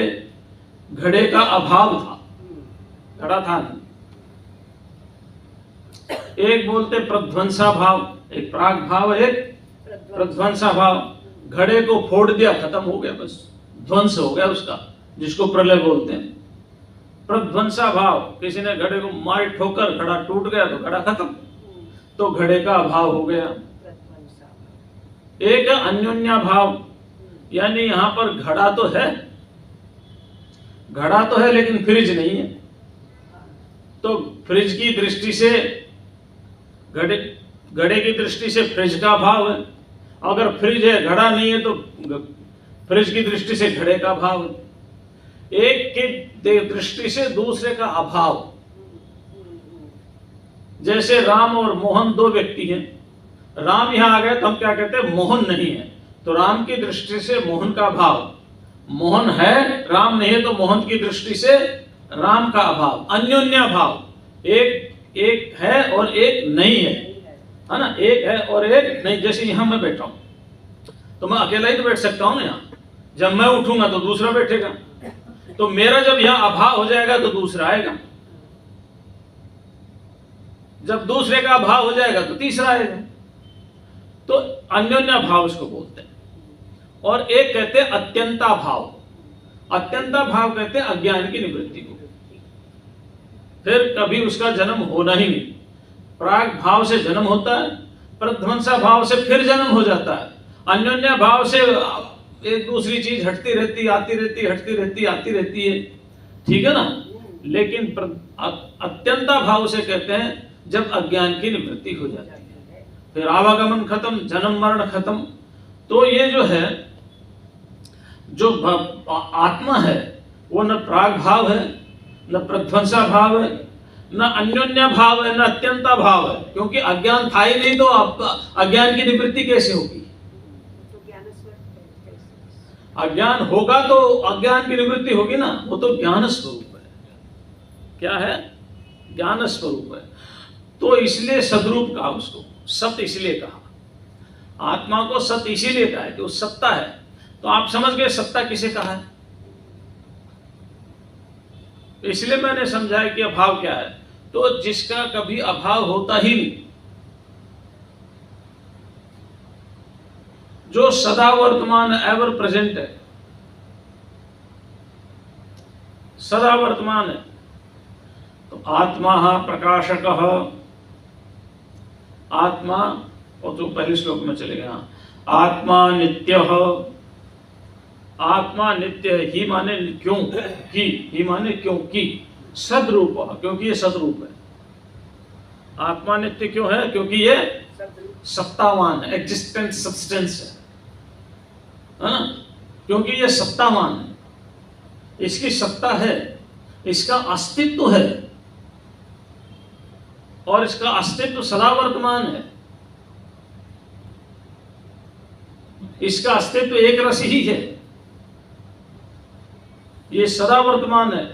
घड़े का अभाव था, घड़ा था नहीं। एक बोलते प्रध्वंसा भाव, एक प्राग भाव, एक प्रध्वंसा भाव। घड़े को फोड़ दिया, खत्म हो गया, बस ध्वंस हो गया उसका, जिसको प्रलय बोलते हैं। प्रध्वंसा भाव, किसी ने घड़े को मार ठोकर घड़ा टूट गया तो घड़ा खत्म, तो घड़े का अभाव हो गया। एक अन्योन्या भाव, यानी यहां पर घड़ा तो है, घड़ा तो है लेकिन फ्रिज नहीं है, तो फ्रिज की दृष्टि से घड़े की दृष्टि से फ्रिज का अभाव है। अगर फ्रिज है घड़ा नहीं है तो फ्रिज की दृष्टि से घड़े का अभाव है। एक की दृष्टि से दूसरे का अभाव। जैसे राम और मोहन 2 व्यक्ति हैं, राम यहां आ गए तो हम क्या कहते हैं? मोहन नहीं है, तो राम की दृष्टि से मोहन का अभाव। मोहन है, राम नहीं है, तो मोहन की दृष्टि से राम का अभाव। अन्योन्या भाव, एक है और एक नहीं है ना? एक है और एक नहीं। जैसे यहां मैं बैठा हूं तो मैं अकेला ही तो बैठ सकता हूं ना यहां, जब मैं उठूंगा तो दूसरा बैठेगा, तो मेरा जब यहां अभाव हो जाएगा तो दूसरा आएगा, जब दूसरे का अभाव हो जाएगा तो तीसरा आएगा। तो अन्योन्या भाव इसको बोलते हैं। और एक कहते हैं अत्यंता भाव। अत्यंता भाव कहते हैं अज्ञान की निवृत्ति को, फिर कभी उसका जन्म होना ही नहीं। प्राग भाव से जन्म होता है, प्रध्वंसा भाव से फिर जन्म हो जाता है, अन्योन्या भाव से एक दूसरी चीज हटती रहती, आती रहती, हटती रहती, आती रहती है, ठीक है ना? लेकिन अत्यंता भाव से कहते हैं जब अज्ञान की निवृत्ति हो जाती है, फिर आवागमन खत्म, जन्म मरण खत्म। तो ये जो है, जो आत्मा है, वो न प्राग भाव है, न प्रध्वंसा भाव है, न अन्योन्या भाव है, न अत्यंता भाव है, क्योंकि अज्ञान था ही नहीं, तो अज्ञान की निवृत्ति कैसे होगी? अज्ञान होगा तो अज्ञान की निवृत्ति होगी ना, वो तो ज्ञान स्वरूप है। क्या है? ज्ञान स्वरूप है। तो इसलिए सद्रूप कहा उसको, सत्य इसलिए कहा। आत्मा को सत्य इसीलिए कहा है कि वो सत्ता है। तो आप समझ गए सत्ता किसे कहा है? इसलिए मैंने समझाया कि अभाव क्या है। तो जिसका कभी अभाव होता ही नहीं, जो सदा वर्तमान, एवर प्रेजेंट है, सदा वर्तमान है, तो आत्मा प्रकाशकः, आत्मा, और तो पहले श्लोक में चले गए, आत्मा नित्यः। आत्मा नित्य है, ही माने क्यों की, ही माने क्योंकि, सद्रूप, क्योंकि ये सद्रूप है। आत्मा नित्य क्यों है? क्योंकि ये सत्तावान है, एग्जिस्टेंट सब्सटेंस है ना? क्योंकि ये सत्तावान है, इसकी सत्ता है, इसका अस्तित्व है, और इसका अस्तित्व सदा वर्तमान है। इसका अस्तित्व एक रस ही है, ये सदा वर्तमान है,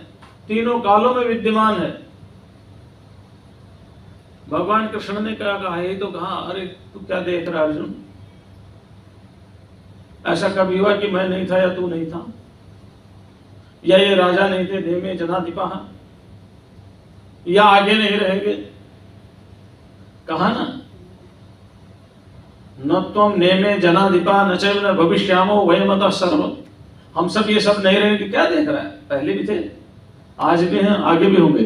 तीनों कालों में विद्यमान है। भगवान कृष्ण ने क्या कहा? ये तो कहा, अरे तू क्या देख रहा अर्जुन? ऐसा कभी हुआ कि मैं नहीं था या तू नहीं था? या ये राजा नहीं थे नेमे जनाधिपा, या आगे नहीं रहेंगे। कहा ना, न त्वम नेमे जनाधिपा न चैव न भविष्यामो वयमतः सर्व। हम सब ये सब नहीं रहेंगे। क्या देख रहा है, पहले भी थे, आज भी हैं, आगे भी होंगे।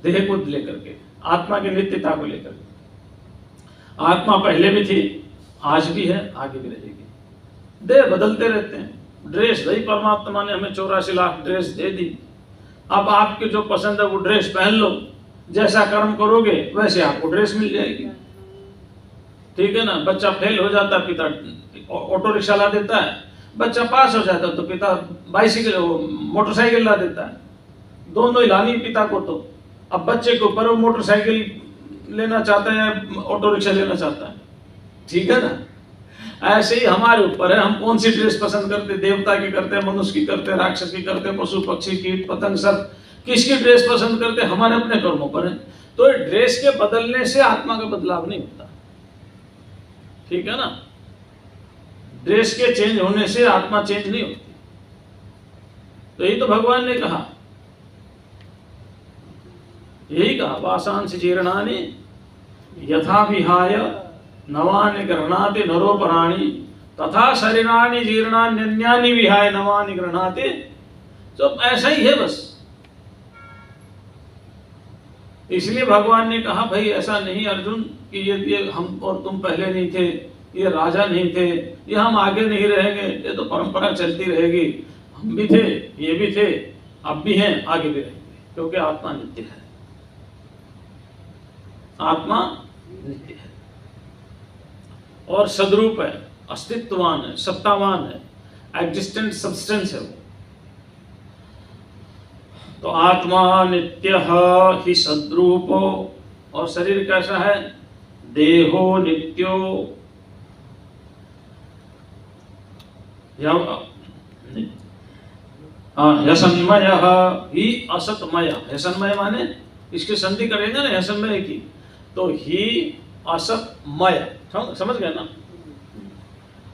देह को लेकर के, आत्मा की नित्यता को लेकर के। आत्मा पहले भी थी, आज भी है, आगे भी रहेगी। देह बदलते रहते हैं। ड्रेस भाई परमात्मा ने हमें 84 लाख ड्रेस दे दी। अब आपके जो पसंद है वो ड्रेस पहन लो, जैसा कर्म करोगे वैसे आपको ड्रेस मिल जाएगी। ठीक है ना। बच्चा फेल हो जाता है, पिता ऑटो रिक्शा ला देता है। बच्चा पास हो जाता है तो पिता बाइसिकल मोटरसाइकिल ला देता है। दोनों ही लानी पिता को। तो अब बच्चे के ऊपर वो मोटरसाइकिल लेना चाहता है, ऑटो रिक्शा लेना चाहता है। ठीक है ना। ऐसे ही हमारे ऊपर है, हम कौन सी ड्रेस पसंद करते, देवता की करते, मनुष्य की करते, राक्षस की करते, पशु पक्षी कीट पतंग सब किसकी ड्रेस पसंद करते, हमारे अपने कर्मों पर है। तो ड्रेस के बदलने से आत्मा का बदलाव नहीं होता। ठीक है ना। ड्रेस के चेंज होने से आत्मा चेंज नहीं होती। तो यही तो भगवान ने कहा, यही कहा, वासांसि जीर्णानि यथा विहाय नवानि गृह्णाति नरोपराणि तथा शरीराणि जीर्णान्यन्यानि विहाय नवानि गृह्णाति। तो ऐसा ही है बस। इसलिए भगवान ने कहा भाई ऐसा नहीं अर्जुन कि ये हम और तुम पहले नहीं थे, ये राजा नहीं थे, ये हम आगे नहीं रहेंगे, ये तो परंपरा चलती रहेगी। हम भी थे, ये भी थे, अब भी हैं, आगे भी रहेंगे, क्योंकि आत्मा नित्य है। आत्मा नित्य है और सद्रूप है, अस्तित्ववान है, सत्तावान है, एग्जिस्टेंट सब्सटेंस है वो। तो आत्मा नित्य ही सद्रूपो, और शरीर कैसा है, देहो नित्यो यशन्मय ही असतमय। यशन्मय माने इसकी संधि करेंगे ना यशन्मय की, तो ही असतमय, समझ गए ना।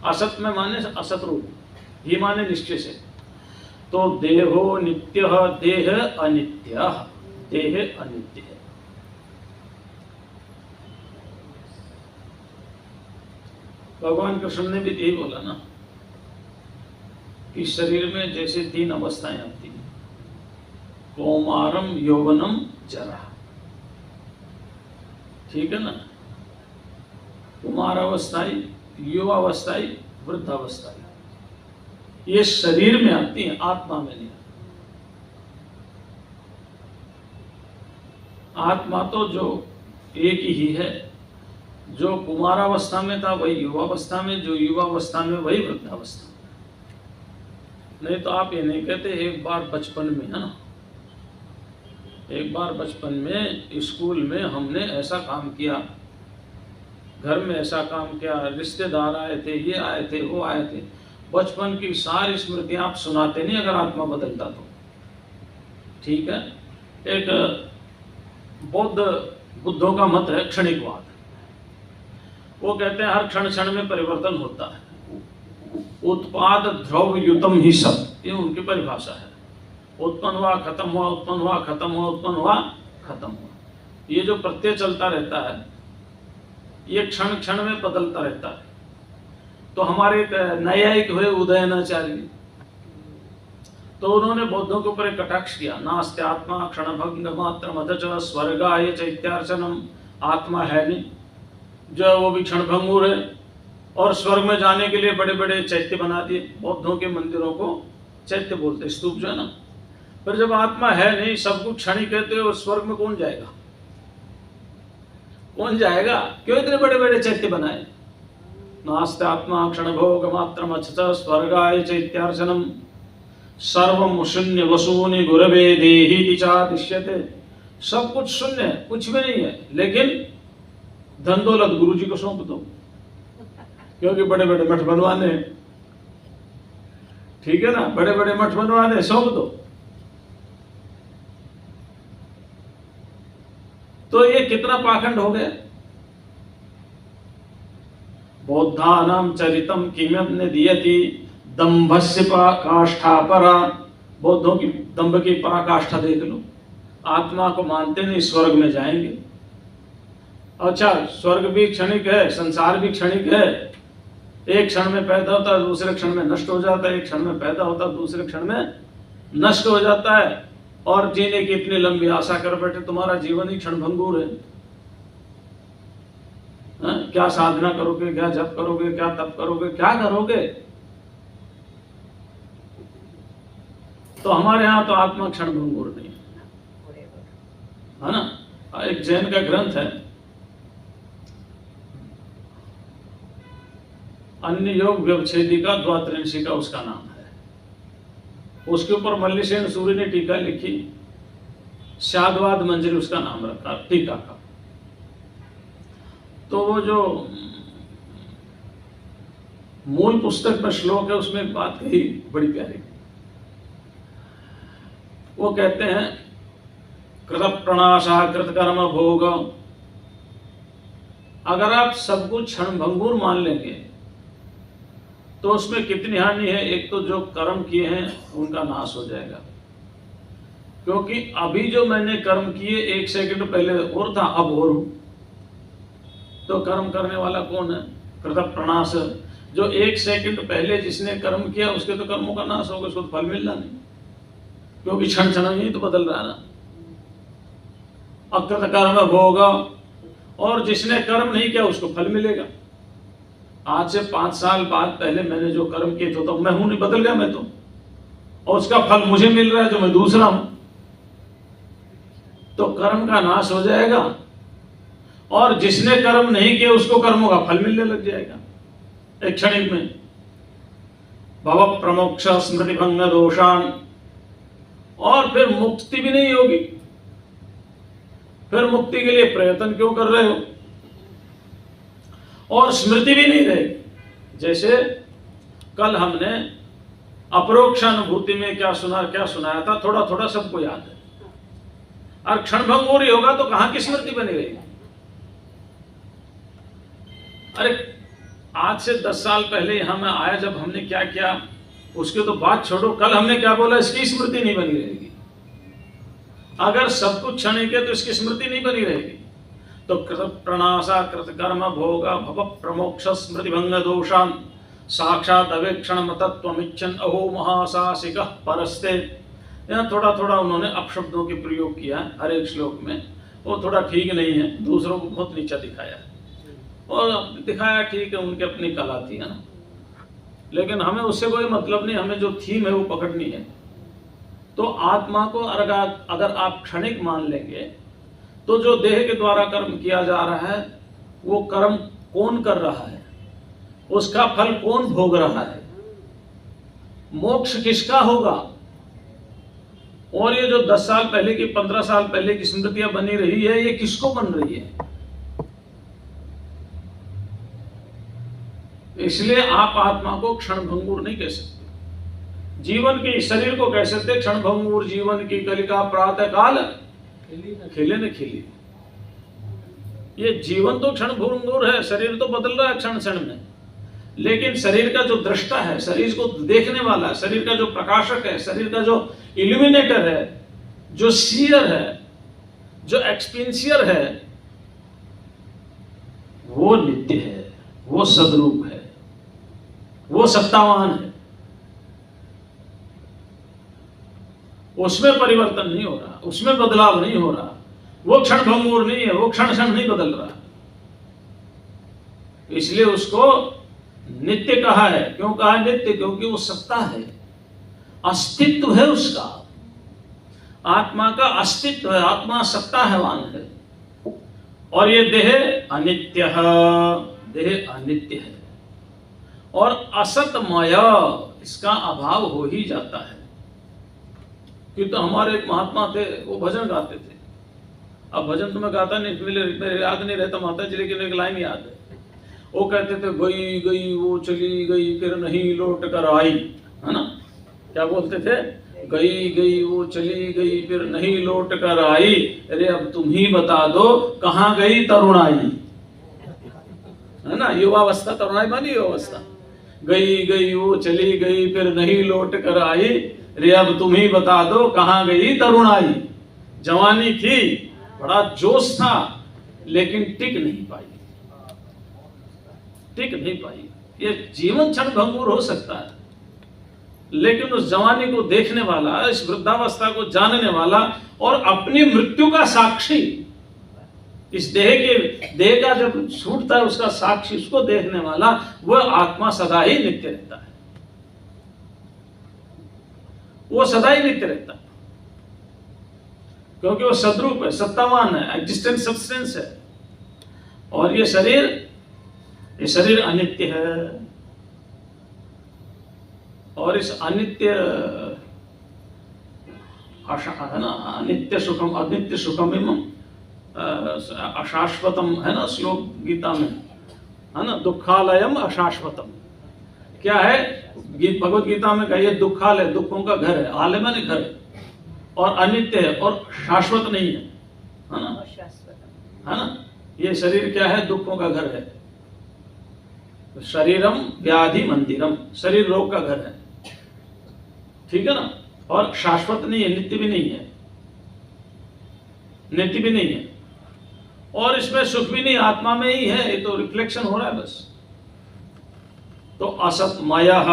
असत में माने असत रूप, ही माने निश्चय से। तो देहो नित्य, देह अनित्य, देह अनित्य है। भगवान कृष्ण ने भी यही बोला ना कि शरीर में जैसे 3 अवस्थाएं आती हैं, कौमारम यौवनम जरा। ठीक है ना। कुमारावस्थाएं, युवावस्थाएं, वृद्धावस्थाएं, ये शरीर में आती हैं, आत्मा में नहीं। आत्मा तो जो एक ही है, जो कुमारावस्था में था वही युवावस्था में, जो युवावस्था में वही वृद्धावस्था में। नहीं तो आप ये नहीं कहते एक बार बचपन में, है ना, एक बार बचपन में स्कूल में हमने ऐसा काम किया, घर में ऐसा काम किया, रिश्तेदार आए थे, ये आए थे, वो आए थे। बचपन की सारी स्मृतियां आप सुनाते नहीं अगर आत्मा बदलता तो। ठीक है। एक बुद्धों का मत है क्षणिकवाद। वो कहते हैं हर क्षण क्षण में परिवर्तन होता है, उत्पाद ध्रुव युतम ही सब, ये उनकी परिभाषा है। उत्पन्न हुआ, खत्म हुआ, उत्पन्न हुआ, खत्म हुआ, उत्पन्न हुआ, खत्म हुआ। ये जो प्रत्यय चलता रहता है ये क्षण क्षण में बदलता रहता है। तो हमारे न्यायिक हुए उदयनाचार्य, तो उन्होंने बौद्धों के ऊपर एक कटाक्ष किया, नास्ति आत्मा क्षणभंग मात्र मदच स्वर्गाय चैत्यार्चनम। आत्मा है नहीं, जो है वो भी क्षणभंगुर है, और स्वर्ग में जाने के लिए बड़े बड़े चैत्य बना दिए। बौद्धों के मंदिरों को चैत्य बोलते, स्तूप जो है ना। पर जब आत्मा है नहीं, सब कुछ क्षण ही कहते हो, स्वर्ग में कौन जाएगा, कौन जाएगा? क्यों इतने बड़े बड़े चैत्य बनाए? नास्ति आत्मा क्षण भोग मात्र मच्छच स्वर्गाय चैत्यार्चनम सर्वम शून्य वसूनि गुरवे देहि चादिश्यते। सब कुछ शून्य है, कुछ भी नहीं है, लेकिन धन दौलत गुरु जी को सौंप दो, क्योंकि बड़े बड़े मठ बनवाने। ठीक है ना, बड़े बड़े मठ बनवाने, सौंप दो। तो ये कितना पाखंड हो गया। बौद्धानां चरितम किमन्य दियति दंभस्य पराकाष्ठा परा, बौद्धों की दंभ की पराकाष्ठा देख लो, आत्मा को मानते नहीं स्वर्ग में जाएंगे। अच्छा, स्वर्ग भी क्षणिक है, संसार भी क्षणिक है, एक क्षण में पैदा होता है दूसरे क्षण में नष्ट हो जाता है, एक क्षण में पैदा होता है दूसरे क्षण में नष्ट हो जाता है, और जीने की इतनी लंबी आशा कर बैठे, तुम्हारा जीवन ही क्षणभंगुर है। क्या साधना करोगे, क्या जप करोगे, क्या तप करोगे, क्या करोगे? तो हमारे यहाँ तो आत्मा क्षणभंगुर नहीं है ना। एक जैन का ग्रंथ है अन्य योग व्यवच्छेदिका द्वात्रिंशिका, उसका नाम है। उसके ऊपर मल्लिसेन सूरी ने टीका लिखी, शादवाद मंजरी उसका नाम रखा टीका का। तो वो जो मूल पुस्तक में श्लोक है उसमें एक बात कही बड़ी प्यारी। वो कहते हैं कृत प्रणाशा कृत कर्म भोग। अगर आप सब कुछ क्षणभंगुर मान लेंगे तो उसमें कितनी हानि है। एक तो जो कर्म किए हैं उनका नाश हो जाएगा, क्योंकि अभी जो मैंने कर्म किए 1 सेकंड पहले और था, अब और हूं। तो कर्म करने वाला कौन है? कृत प्रणाश। जो 1 सेकंड पहले जिसने कर्म किया उसके तो कर्मों का नाश होगा, उसको तो फल मिलना नहीं, क्योंकि क्षण क्षण ही तो बदल रहा है ना। अकृत कर्म भोग, और जिसने कर्म नहीं किया उसको फल मिलेगा। आज से 5 साल बाद पहले मैंने जो कर्म किए थे तो मैं हूं नहीं, बदल गया मैं तो, और उसका फल मुझे मिल रहा है जो मैं दूसरा हूं। तो कर्म का नाश हो जाएगा, और जिसने कर्म नहीं किए उसको कर्मों का फल मिलने लग जाएगा एक क्षणिक में। भव प्रमोक्ष स्मृति भंग दोषान, और फिर मुक्ति भी नहीं होगी। फिर मुक्ति के लिए प्रयत्न क्यों कर रहे हो? और स्मृति भी नहीं रहेगी। जैसे कल हमने अपरोक्ष अनुभूति में क्या सुनाया था, थोड़ा थोड़ा सबको याद है, और क्षणभंगुर ही होगा तो कहां की स्मृति बनी रहेगी। अरे आज से 10 साल पहले यहां मैं आया, जब हमने क्या किया उसके तो बात छोड़ो, कल हमने क्या बोला इसकी स्मृति नहीं बनी रहेगी। अगर सब कुछ क्षणिक है तो इसकी स्मृति नहीं बनी रहेगी। तो कृत प्रणाशा कृत कर्म भोग भव प्रमोक्ष स्मृति भंग दोषान साक्षात अवेक्षण मतत्वमिच्छन अहो महासासिक परस्ते। यहाँ थोड़ा थोड़ा उन्होंने अपशब्दों के प्रयोग किया हर एक श्लोक में, वो थोड़ा ठीक नहीं है, दूसरों को बहुत नीचा दिखाया, और दिखाया ठीक है, उनकी अपनी कला थी, है ना। लेकिन हमें उससे कोई मतलब नहीं, हमें जो थीम है वो पकड़नी है। तो आत्मा को अगर आप क्षणिक मान लेंगे तो जो देह के द्वारा कर्म किया जा रहा है वो कर्म कौन कर रहा है, उसका फल कौन भोग रहा है, मोक्ष किसका होगा। और ये जो 10 साल पहले की 15 साल पहले की स्मृतियां बनी रही है, ये किसको बन रही है। इसलिए आप आत्मा को क्षणभंगुर नहीं कह सकते। जीवन के शरीर को कह सकते क्षणभंगुर जीवन की कलिका प्रातः काल खिले न खिली। ये जीवन तो क्षणभंगुर है, शरीर तो बदल रहा है क्षण क्षण में, लेकिन शरीर का जो दृष्टा है, शरीर को देखने वाला, शरीर का जो प्रकाशक है, शरीर का जो इल्यूमिनेटर है, जो सीयर है, जो एक्सपीरियंसियर है, वो नित्य है, वो सद्रूप है, वो सत्तावान है। उसमें परिवर्तन नहीं हो रहा, उसमें बदलाव नहीं हो रहा, वो क्षणभंगुर नहीं है, वो क्षण क्षण नहीं बदल रहा। इसलिए उसको नित्य कहा है। क्यों कहा नित्य? क्योंकि वो सत्ता है, अस्तित्व है उसका, आत्मा का अस्तित्व है, आत्मा सत्तावान है। और ये देह अनित्य है, देह अनित्य है और असतमय, इसका अभाव हो ही जाता है। कि तो हमारे एक महात्मा थे, वो भजन गाते थे। अब भजन तो मैं गाता नहीं, मेरे याद नहीं रहता माता जी, लेकिन एक लाइन याद है। वो कहते थे गई गई वो चली गई फिर नहीं लौट कर आई, है ना। क्या बोलते थे? गई गई वो चली गई फिर नहीं लौट कर आई, अरे अब तुम ही बता दो कहाँ गई तरुणाई, है ना। युवावस्था तरुणाई मानी युवावस्था। गई गई वो चली गई फिर नहीं लौट कर आई, रे अब तुम ही बता दो कहाँ गई तरुणाई। जवानी थी, बड़ा जोश था, लेकिन टिक नहीं पाई, टिक नहीं पाई। ये जीवन क्षण भंगुर हो सकता है, लेकिन उस जवानी को देखने वाला, इस वृद्धावस्था को जानने वाला और अपनी मृत्यु का साक्षी, इस देह का जब छूटता है उसका साक्षी, उसको देखने वाला, वह आत्मा सदा ही नित्य रहता है, वो सदा ही नित्य रहता है, क्योंकि वो सद्रूप है, सत्तावान है, एग्जिस्टेंट सब्सटेंस है। और ये शरीर अनित्य है, और इस अनित्य है ना, अनित्य सुखम अनित्य सुखम एवं अशाश्वतम है ना, श्लोक गीता में है ना, दुखालयम अशाश्वतम। क्या है भगवत गीता में कहिए, दुखालय दुखों का घर है, आलय माने घर, और अनित्य है और शाश्वत नहीं है ना, है ना। ये शरीर क्या है, दुखों का घर है। शरीरम व्याधि मंदिरम, शरीर रोग का घर है, ठीक है ना। और शाश्वत नहीं है, नित्य भी नहीं है, नित्य भी नहीं है, और इसमें सुख भी नहीं, आत्मा में ही है, ये तो रिफ्लेक्शन हो रहा है बस। तो असतमयः,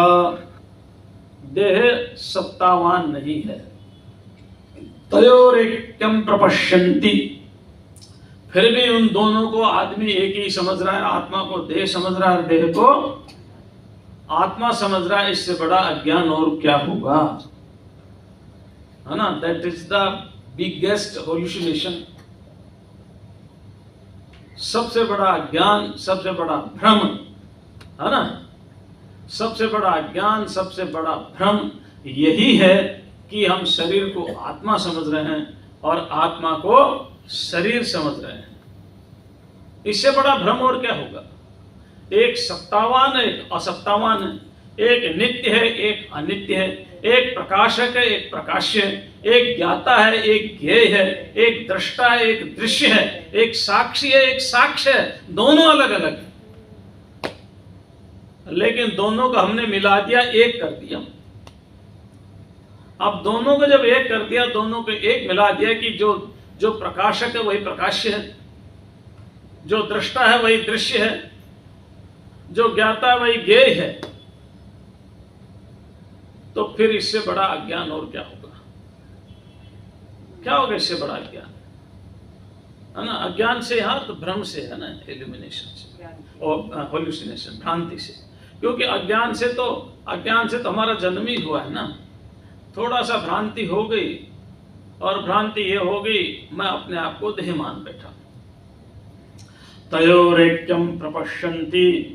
देह सत्तावान नहीं है। तयोरेक्यम प्रपश्यन्ति, फिर भी उन दोनों को आदमी एक ही समझ रहा है, आत्मा को देह समझ रहा है, देह को आत्मा समझ रहा है। इससे बड़ा अज्ञान और क्या होगा, है ना। दैट इज द बिगेस्ट होल्यूसिनेशन, सबसे बड़ा अज्ञान, सबसे बड़ा भ्रम, है ना। सबसे बड़ा अज्ञान, सबसे बड़ा भ्रम यही है कि हम शरीर को आत्मा समझ रहे हैं और आत्मा को शरीर समझ रहे हैं। इससे बड़ा भ्रम और क्या होगा। एक सत्तावान है, एक असत्तावान है, एक नित्य है, एक अनित्य है, एक प्रकाशक है, एक प्रकाश्य है, एक ज्ञाता है, एक ज्ञेय है, एक दृष्टा है, एक दृश्य है, एक साक्षी है, एक साक्ष्य है। दोनों अलग अलग है, लेकिन दोनों को हमने मिला दिया, एक कर दिया। अब दोनों को जब एक कर दिया, दोनों को एक मिला दिया कि जो प्रकाशक है वही प्रकाश्य है, जो दृष्टा है वही दृश्य है, जो ज्ञाता है वही ज्ञेय है, तो फिर इससे बड़ा अज्ञान और क्या होगा। क्या होगा इससे बड़ा अज्ञान, है ना। अज्ञान से यहाँ तो भ्रम से है ना, इल्यूमिनेशन से और होल्यूसिनेशन, भ्रांति से। क्योंकि अज्ञान से तो हमारा जन्म ही हुआ है ना। थोड़ा सा भ्रांति हो गई, और भ्रांति ये हो गई, मैं अपने आप को देह मान बैठा। तयोरेक्यम प्रपश्यन्ति,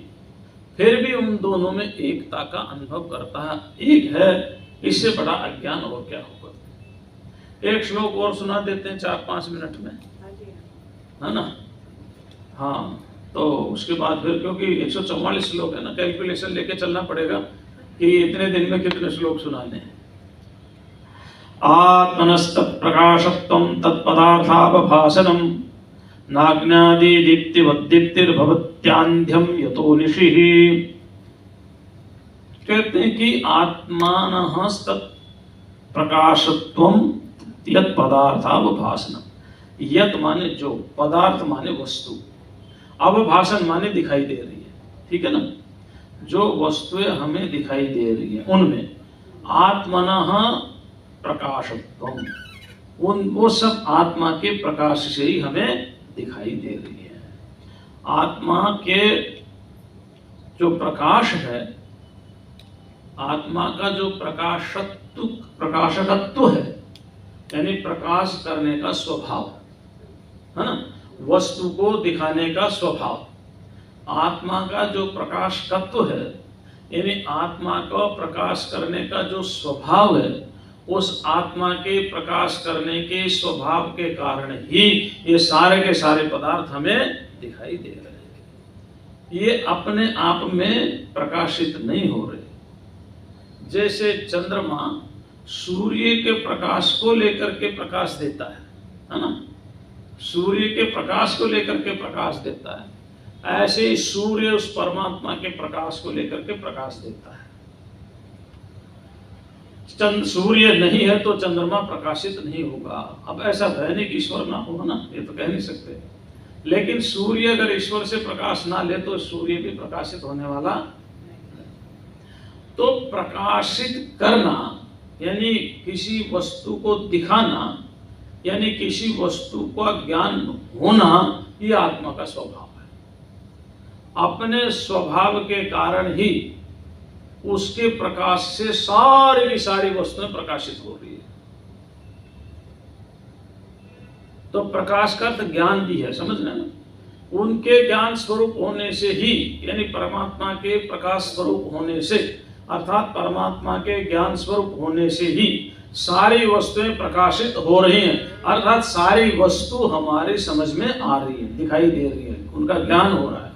फिर भी उन दोनों में एकता का अनुभव करता है, एक है। इससे बड़ा अज्ञान और क्या होगा। एक श्लोक और सुना देते हैं 4-5 मिनट में, है ना। हाँ, तो उसके बाद फिर, क्योंकि 144 श्लोक है ना, कैलकुलेशन लेके चलना पड़ेगा कि इतने दिन में कितने श्लोक सुनाने हैं। आत्मनस्तत् प्रकाशत्वं तत्पदार्थावभासनम नाज्ञादि दीप्तिवद्दीप्तिर्भवत्यान्ध्यं यतो निशिः। कहते हैं कि आत्मानः तत् प्रकाशत्वं यत् पदार्थावभासनम। यत् माने जो, पदार्थ माने वस्तु, अवभाषण माने दिखाई दे रही है, ठीक है ना। जो वस्तुएं हमें दिखाई दे रही है, उनमें आत्मनः प्रकाशत्वम, वो सब आत्मा के प्रकाश से ही हमें दिखाई दे रही है। आत्मा के जो प्रकाश है, आत्मा का जो प्रकाशकत्व है, यानी प्रकाश करने का स्वभाव, है ना, वस्तु को दिखाने का स्वभाव, आत्मा का जो प्रकाशकत्व है, यानी आत्मा का प्रकाश करने का जो स्वभाव है, उस आत्मा के प्रकाश करने के स्वभाव के कारण ही ये सारे के सारे पदार्थ हमें दिखाई दे रहे हैं। ये अपने आप में प्रकाशित नहीं हो रहे। जैसे चंद्रमा सूर्य के प्रकाश को लेकर के प्रकाश देता है ना, सूर्य के प्रकाश को लेकर के प्रकाश देता है। ऐसे ही सूर्य उस परमात्मा के प्रकाश को लेकर के प्रकाश देता है। सूर्य नहीं है तो चंद्रमा प्रकाशित नहीं होगा। अब ऐसा दैनिक ईश्वर ना हो ना, ये तो कह नहीं सकते। लेकिन सूर्य अगर ईश्वर से प्रकाश ना ले तो सूर्य भी प्रकाशित होने वाला। तो प्रकाशित करना यानी किसी वस्तु को दिखाना, यानी किसी वस्तु का ज्ञान होना, ये आत्मा का स्वभाव है। अपने स्वभाव के कारण ही उसके प्रकाश से सारी की सारी वस्तुएं प्रकाशित हो रही है। तो प्रकाश का अर्थ ज्ञान भी है, समझ रहे ना। उनके ज्ञान स्वरूप होने से ही, यानी परमात्मा के प्रकाश स्वरूप होने से, अर्थात परमात्मा के ज्ञान स्वरूप होने से ही सारी वस्तुएं प्रकाशित हो रही हैं, अर्थात सारी वस्तु हमारी समझ में आ रही है, दिखाई दे रही है, उनका ज्ञान हो रहा है।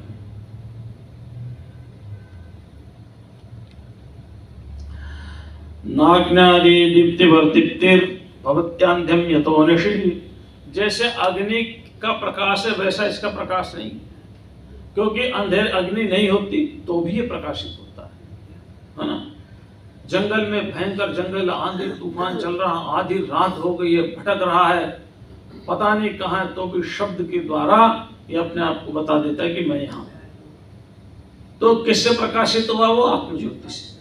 नाग्नादि दीप्तिवर्दीप्तिर भवत्यांध्यम यतो निषि। जैसे अग्नि का प्रकाश है वैसा इसका प्रकाश नहीं, क्योंकि अंधेर अग्नि नहीं होती तो भी ये प्रकाशित होता है ना। जंगल में भयंकर जंगल, आंधी तूफान चल रहा, आधी रात हो गई है, भटक रहा है, पता नहीं कहाँ है, तो भी शब्द के द्वारा ये अपने आप को बता देता है कि मैं यहाँ हूं। तो किससे प्रकाशित हुआ? वो आत्मज्योति से।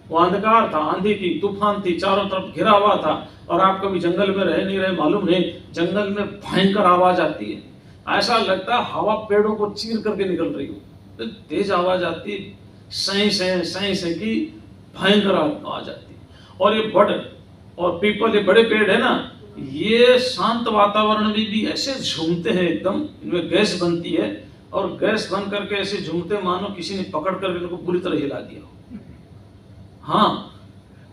वो अंधकार था, आंधी थी, तूफान थी, चारों तरफ घिरा हुआ था, और आप कभी जंगल में रहे नहीं रहे मालूम नहीं, जंगल में भयंकर आवाज आती है, ऐसा लगता है हवा पेड़ों को चीर करके निकल रही हो, तेज आवाज आती है, सही से की भयंकर आवाज आती है। और ये बड़ और पीपल, ये बड़े पेड़ है ना, ये शांत वातावरण में भी ऐसे झूमते हैं, एकदम इनमें गैस बनती है, और गैस बन करके ऐसे झूमते मानो किसी ने पकड़ कर इनको पूरी तरह हिला दिया हो। हाँ,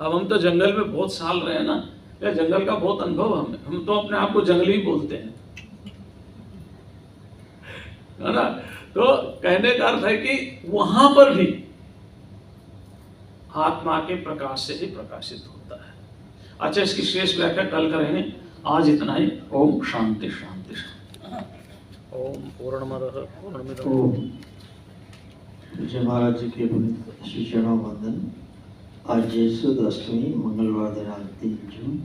अब हम तो जंगल में बहुत साल रहे हैं ना, या जंगल का बहुत अनुभव हमें, हम तो अपने आप को जंगली बोलते हैं, है ना। तो कहने का अर्थ है कि वहां पर भी आत्मा के प्रकाश से ही प्रकाशित होता है। अच्छा, इसकी शेष व्याख्या कल करेंगे, आज इतना ही। ओम शांति शांति शांति। ओम पूर्णमदः पूर्णमिदं। जय महाराज जी के श्री चरणों वंदन। आज सुद अष्टमी, मंगलवार दिनांक 3 जून